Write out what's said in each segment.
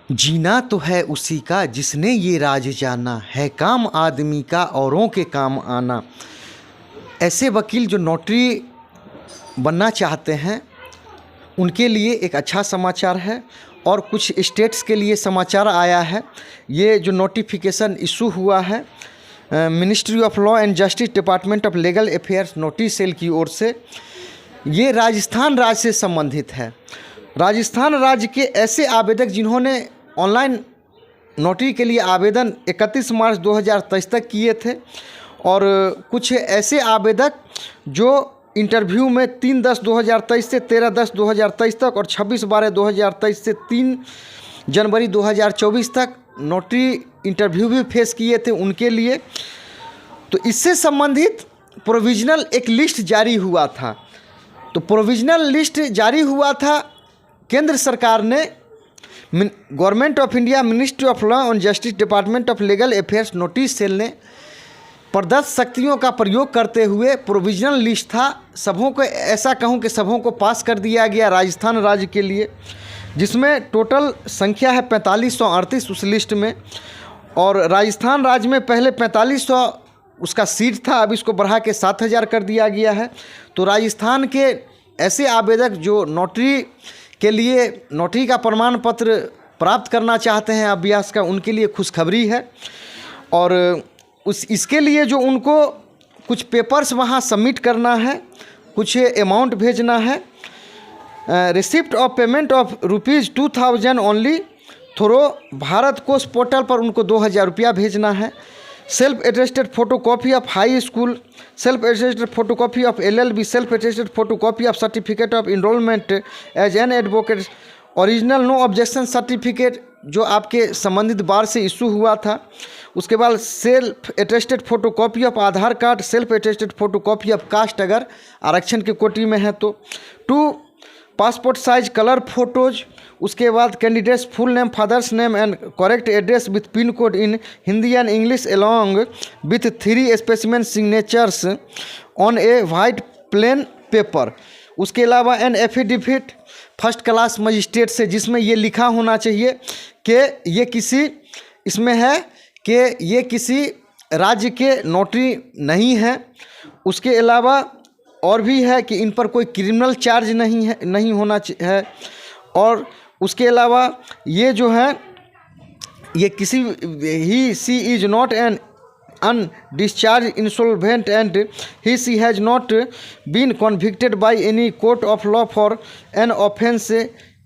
जीना तो है उसी का जिसने ये राज जाना, है काम आदमी का औरों के काम आना। ऐसे वकील जो नोटरी बनना चाहते हैं उनके लिए एक अच्छा समाचार है। और कुछ स्टेट्स के लिए समाचार आया है। ये जो नोटिफिकेशन इशू हुआ है ministry of law and justice, department of legal affairs, notice cell की ओर से, ये राजस्थान राज्य से संबंधित है। राजस्थान राज्य के ऐसे आवेदक जिन्होंने ऑनलाइन नोटरी के लिए आवेदन 31 मार्च 2023 तक किए थे, और कुछ ऐसे आवेदक जो इंटरव्यू में 3/10/2023 से 13/10/2023 तक और 26/12/2023 से 3 जनवरी 2024 तक नोटरी इंटरव्यू भी फेस किए थे उनके लिए, तो इससे संबंधित प्रोविजनल एक लिस्ट जारी हुआ था। तो प्रोविजनल लिस्ट जारी हुआ था, केंद्र सरकार ने government of India, ministry of law and justice, department of legal affairs, notice cell ने प्रदत्त शक्तियों का प्रयोग करते हुए प्रोविजनल लिस्ट था, सबों को, ऐसा कहूं कि सबों को पास कर दिया गया राजस्थान राज्य के लिए, जिसमें टोटल संख्या है 4538 उस लिस्ट में। और राजस्थान राज्य में पहले 4500 उसका सीट था, अब इसको बढ़ा के 7000 कर दिया गया है। तो राजस्थान के ऐसे आवेदक जो नोटरी के लिए नोटरी का प्रमाण पत्र प्राप्त करना चाहते हैं अभ्यास का, उनके लिए खुशखबरी है। और इसके लिए जो उनको कुछ पेपर्स वहाँ सबमिट करना है, कुछ अमाउंट भेजना है। Receipt of payment of ₹2000 only through Bharat Kosh portal पर उनको 2000 रुपया भेजना है। Self attested photocopy of high school, self attested photocopy of LLB, self attested photocopy of certificate of enrolment as an advocate, original no objection certificate जो आपके संबंधित बार से issue हुआ था। उसके बाद self attested photocopy of Aadhaar card, self attested photocopy of caste अगर आरक्षण के कोटि में है तो, 2 पासपोर्ट साइज कलर फोटोज। उसके बाद candidates full name, father's name and correct address with pin code in Hindi and English along with 3 specimen signatures on A white plain paper. उसके अलावा an affidavit first class magistrate से, जिसमें ये लिखा होना चाहिए कि ये किसी, इसमें है कि ये किसी राज्य के नोटरी नहीं है। उसके अलावा और भी है कि इन पर कोई क्रिमिनल चार्ज नहीं होना है। और उसके अलावा ये जो है, ये किसी सी is not an undischarged insolvent and she has not been convicted by any court of law for an offence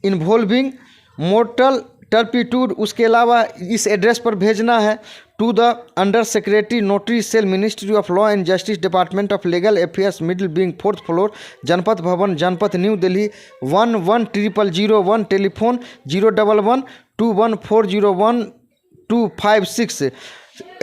involving mortal turpitude। उसके अलावा इस एड्रेस पर भेजना है, to the under secretary notary cell, ministry of law and justice, department of legal affairs, middle wing, 4th floor, Janpath Bhawan, Janpath, new Delhi 110001, telephone 011211401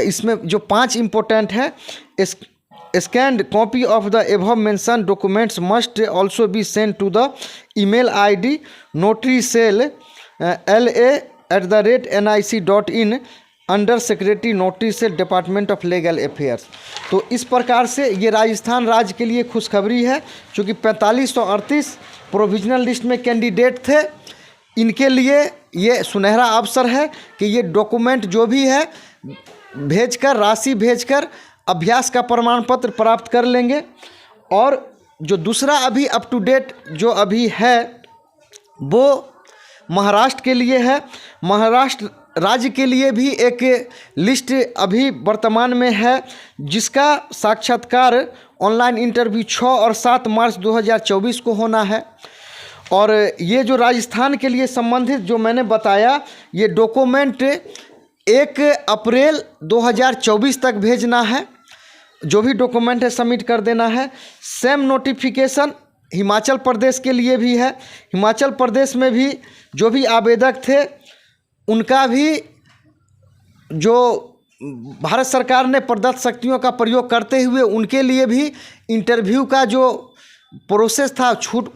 इसमें जो 5 important है, scanned copy of the above mention documents must also be send to the email ID notarycell@nic.in under secretary notary cell, department of legal affairs. तो इस प्रकार से ये राजस्थान राज्य के लिए खुशखबरी है, क्योंकि 4538 प्रोविजनल लिस्ट में कैंडिडेट थे। इनके लिए ये सुनहरा अवसर है कि ये डॉक्यूमेंट जो भी है भेजकर, राशि भेजकर अभ्यास का प्रमाण पत्र प्राप्त कर लेंगे। और जो दूसरा अभी अप टू डेट जो अभी है वो महाराष्ट्र के लिए है। महाराष्ट्र राज्य के लिए भी एक लिस्ट अभी वर्तमान में है, जिसका साक्षात्कार ऑनलाइन इंटरव्यू 6 और 7 मार्च 2024 को होना है। और ये जो राजस्थान के लिए संबंधित जो मैंने बताया, ये डॉक्यूमेंट 1 अप्रैल 2024 तक भेजना है। जो भी डॉक्यूमेंट है सबमिट कर देना है। सेम नोटिफिकेशन हिमाचल प्रदेश के लिए भी है। हिमाचल प्रदेश में भी जो भी आवेदक थे उनका भी, जो भारत सरकार ने प्रदत्त शक्तियों का प्रयोग करते हुए उनके लिए भी इंटरव्यू का जो प्रोसेस था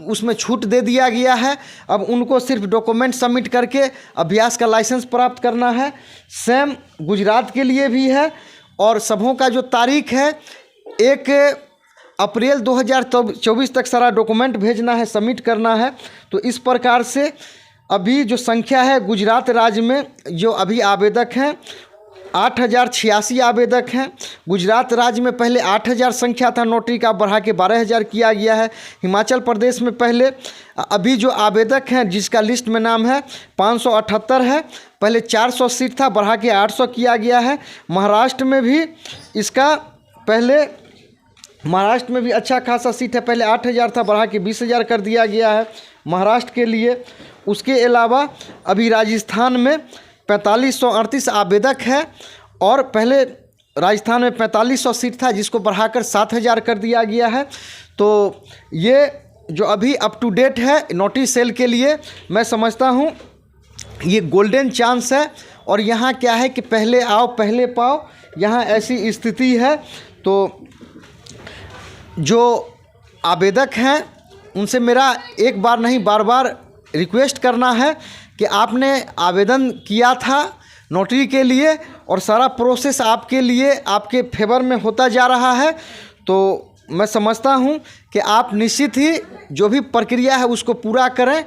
उसमें छूट दे दिया गया है। अब उनको सिर्फ डॉक्यूमेंट सबमिट करके अभ्यास का लाइसेंस प्राप्त करना है। सेम गुजरात के लिए भी है। और सबों का जो तारीख है 1 अप्रैल 2024 तक सारा डॉक्यूमेंट भेजना है, सबमिट करना है। तो इस प्रकार से अभी जो संख्या है गुजरात राज्य में जो अभी आवेदक हैं 8,086 आवेदक हैं। गुजरात राज्य में पहले 8,000 संख्या था नोटरी का, बढ़ा के 12,000 किया गया है। हिमाचल प्रदेश में पहले अभी जो आवेदक हैं जिसका लिस्ट में नाम है 578 है, पहले 400 सीट था, बढ़ा के 800 किया गया है। महाराष्ट्र में भी इसका पहले महाराष्ट्र में भी अच्छा खासा सीट है, पहले 8,000 था, बढ़ा के 20,000 कर दिया गया है महाराष्ट्र के लिए। उसके अलावा अभी राजस्थान में 4538 आवेदक है और पहले राजस्थान में 4500 सीट था जिसको बढ़ाकर 7,000 कर दिया गया है। तो ये जो अभी अप टू डेट है नोटरी सेल के लिए, मैं समझता हूँ ये गोल्डन चांस है। और यहाँ क्या है कि पहले आओ पहले पाओ, यहाँ ऐसी स्थिति है। तो जो आवेदक हैं उनसे मेरा एक बार नहीं बार बार रिक्वेस्ट करना है कि आपने आवेदन किया था नोटरी के लिए और सारा प्रोसेस आपके लिए आपके फेवर में होता जा रहा है। तो मैं समझता हूं कि आप निश्चित ही जो भी प्रक्रिया है उसको पूरा करें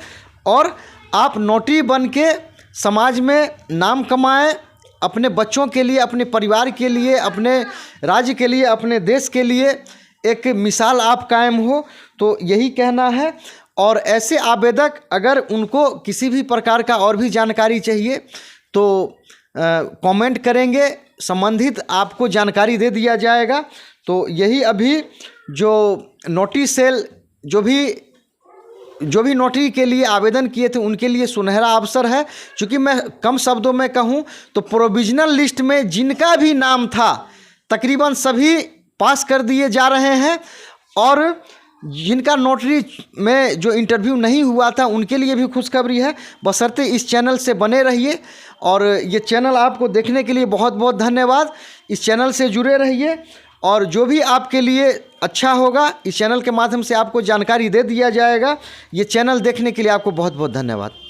और आप नोटरी बन के समाज में नाम कमाएं, अपने बच्चों के लिए, अपने परिवार के लिए, अपने राज्य के लिए, अपने देश के लिए एक मिसाल आप कायम हो। तो यही कहना है। और ऐसे आवेदक अगर उनको किसी भी प्रकार का और भी जानकारी चाहिए तो कमेंट करेंगे, संबंधित आपको जानकारी दे दिया जाएगा। तो यही अभी जो नोटरी सेल जो भी नोटरी के लिए आवेदन किए थे उनके लिए सुनहरा अवसर है। क्योंकि मैं कम शब्दों में कहूं तो प्रोविजनल लिस्ट में जिनका भी नाम था तकरीबन सभी पास कर दिए जा रहे हैं और जिनका नोटरी में जो इंटरव्यू नहीं हुआ था उनके लिए भी खुशखबरी है। बशर्ते इस चैनल से बने रहिए और ये चैनल आपको देखने के लिए बहुत बहुत धन्यवाद। इस चैनल से जुड़े रहिए और जो भी आपके लिए अच्छा होगा इस चैनल के माध्यम से आपको जानकारी दे दिया जाएगा। ये चैनल देखने के लिए आपको बहुत बहुत धन्यवाद।